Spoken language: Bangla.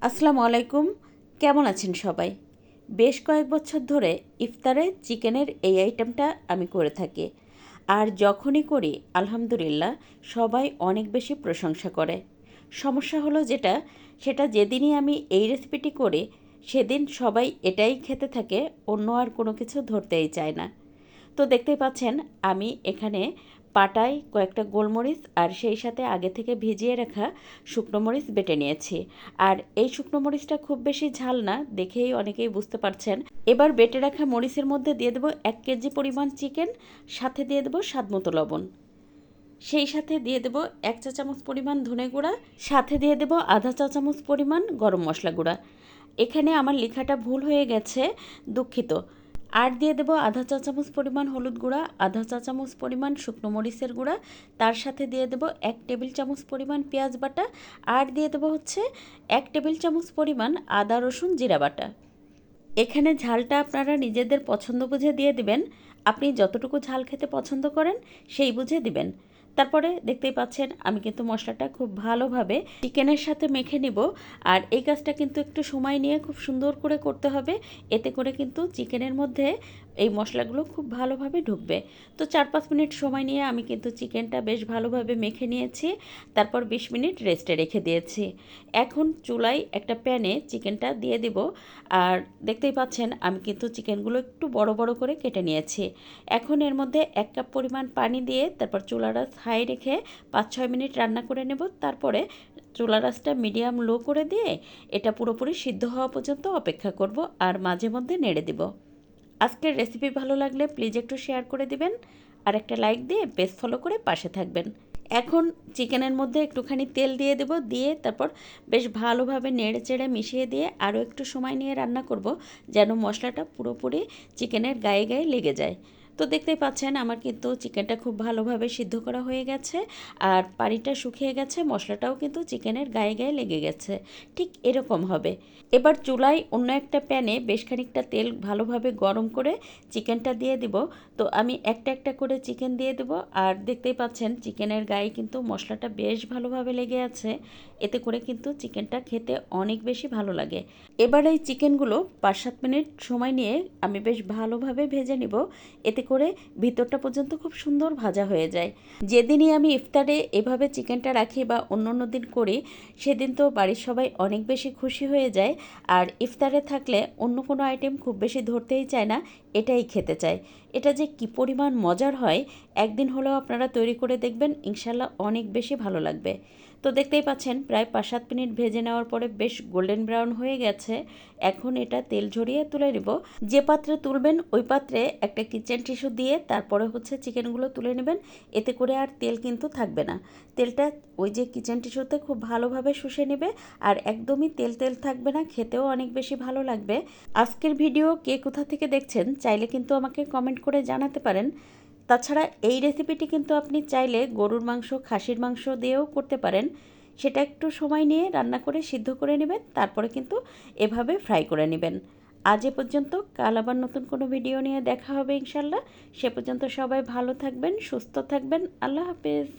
আসসালামু আলাইকুম। কেমন আছেন সবাই? বেশ কয়েক বছর ধরে ইফতারে চিকেনের এই আইটেমটা আমি করে থাকি। আর যখনই করি আলহামদুলিল্লাহ সবাই অনেক বেশি প্রশংসা করে। সমস্যা হলো সেটা যেদিনই আমি এই রেসিপিটি করি সেদিন সবাই এটাই খেতে থাকে, অন্য আর কোনো কিছু ধরতেই চায় না। তো দেখতেই পাচ্ছেন আমি এখানে পাটায় কয়েকটা গোলমরিচ আর সেই সাথে আগে থেকে ভিজিয়ে রাখা শুকনো মরিচ বেটে নিয়েছি। আর এই শুকনো মরিচটা খুব বেশি ঝাল না, দেখেই অনেকেই বুঝতে পারছেন। এবার বেটে রাখা মরিচের মধ্যে দিয়ে দেবো 1 কেজি পরিমাণ চিকেন, সাথে দিয়ে দেবো স্বাদমতো লবণ, সেই সাথে দিয়ে দেবো 1 চা চামচ পরিমাণ ধনে গুঁড়া, সাথে দিয়ে দেবো আধা চা চামচ পরিমাণ গরম মশলা গুঁড়া। এখানে আমার লেখাটা ভুল হয়ে গেছে, দুঃখিত। আর দিয়ে দেবো আধা চা চামচ পরিমাণ হলুদ গুঁড়া, আধা চা চামচ পরিমাণ শুকনো মরিচের গুঁড়া, তার সাথে দিয়ে দেবো 1 টেবিল চামচ পরিমাণ পেঁয়াজ বাটা, আর দিয়ে দেবো 1 টেবিল চামচ পরিমাণ আদা রসুন জিরা বাটা। এখানে ঝালটা আপনারা নিজেদের পছন্দ বুঝে দিয়ে দিবেন। আপনি যতটুকু ঝাল খেতে পছন্দ করেন সেই বুঝে দিবেন। তারপরে দেখতেই পাচ্ছেন আমি কিন্তু মশলাটা খুব ভালোভাবে চিকেনের সাথে মেখে নিব। আর এই কাজটা কিন্তু একটু সময় নিয়ে খুব সুন্দর করে করতে হবে, এতে করে কিন্তু চিকেনের মধ্যে এই মশলাগুলো খুব ভালোভাবে ঢুকবে। তো 4-5 মিনিট সময় নিয়ে আমি কিন্তু চিকেনটা বেশ ভালোভাবে মেখে নিয়েছি। তারপর 20 মিনিট রেস্টে রেখে দিয়েছি। এখন চুলায় একটা প্যানে চিকেনটা দিয়ে দিব। আর দেখতেই পাচ্ছেন আমি কিন্তু চিকেনগুলো একটু বড় বড় করে কেটে নিয়েছি। এখন এর মধ্যে 1 কাপ পরিমাণ পানি দিয়ে তারপর চুলার আঁচ হাই রেখে 5-6 মিনিট রান্না করে নেব। তারপরে চুলার আঁচটা মিডিয়াম লো করে দিয়ে এটা পুরোপুরি সিদ্ধ হওয়া পর্যন্ত অপেক্ষা করব, আর মাঝে মধ্যে নেড়ে দিব। আজকের রেসিপি ভালো লাগলে প্লিজ একটু শেয়ার করে দিবেন, আর একটা লাইক দিয়ে পেজ ফলো করে পাশে থাকবেন। এখন চিকেনের মধ্যে একটুখানি তেল দিয়ে দেব, দিয়ে তারপর বেশ ভালোভাবে নেড়ে চেড়ে মিশিয়ে দিয়ে আরও একটু সময় নিয়ে রান্না করব, যেন মশলাটা পুরোপুরি চিকেনের গায়ে গায়ে লেগে যায়। তো দেখতেই পাচ্ছেন আমার কিন্তু চিকেনটা খুব ভালোভাবে সিদ্ধ করা হয়ে গেছে, আর পানিটা শুকিয়ে গেছে, মশলাটাও কিন্তু চিকেনের গায়ে গায়ে লেগে গেছে। ঠিক এরকম হবে। এবার চুলায় অন্য একটা প্যানে বেশ খানিকটা তেল ভালোভাবে গরম করে চিকেনটা দিয়ে দিব। তো আমি একটা একটা করে চিকেন দিয়ে দেব, আর দেখতেই পাচ্ছেন চিকেনের গায়ে কিন্তু মশলাটা বেশ ভালোভাবে লেগে আছে, এতে করে কিন্তু চিকেনটা খেতে অনেক বেশি ভালো লাগে। এবার এই চিকেনগুলো 5-7 মিনিট সময় নিয়ে আমি বেশ ভালোভাবে ভেজে নিব, এতে করে ভিতরটা পর্যন্ত খুব সুন্দর ভাজা হয়ে যায়। যেদিনই আমি ইফতারে এভাবে চিকেনটা রাখি বা অন্য অন্য দিন করি, সেদিন তো বাড়ির সবাই অনেক বেশি খুশি হয়ে যায়। আর ইফতারে থাকলে অন্য কোনো আইটেম খুব বেশি ধরতেই চায় না, এটাই খেতে চায়। এটা যে কী পরিমাণ মজার হয়, একদিন হলেও আপনারা তৈরি করে দেখবেন, ইনশাল্লাহ অনেক বেশি ভালো লাগবে। তো দেখতেই পাচ্ছেন প্রায় 5-7 মিনিট ভেজে নেওয়ার পরে বেশ গোল্ডেন ব্রাউন হয়ে গেছে। এখন এটা তেল ঝরিয়ে তুলে নেব। যে পাত্রে তুলবেন ওই পাত্রে একটা কিচেন টিস্যু দিয়ে তারপরে চিকেনগুলো তুলে নেবেন, এতে করে আর তেল কিন্তু থাকবে না। তেলটা ওই যে কিচেন টিস্যুতে খুব ভালোভাবে শুষে নেবে, আর একদমই তেল তেল থাকবে না, খেতেও অনেক বেশি ভালো লাগবে। আজকের ভিডিও কে কোথা থেকে দেখছেন চাইলে কিন্তু আমাকে কমেন্ট করে জানাতে পারেন। তাছাড়া এই রেসিপিটি কিন্তু আপনি চাইলে গরুর মাংস, খাসির মাংস দিয়েও করতে পারেন। সেটা একটু সময় নিয়ে রান্না করে সিদ্ধ করে নেবেন, তারপরে কিন্তু এভাবে ফ্রাই করে নেবেন। আজ এ পর্যন্ত, কাল আবার নতুন কোনো ভিডিও নিয়ে দেখা হবে ইনশাল্লাহ। সে পর্যন্ত সবাই ভালো থাকবেন, সুস্থ থাকবেন। আল্লাহ হাফেজ।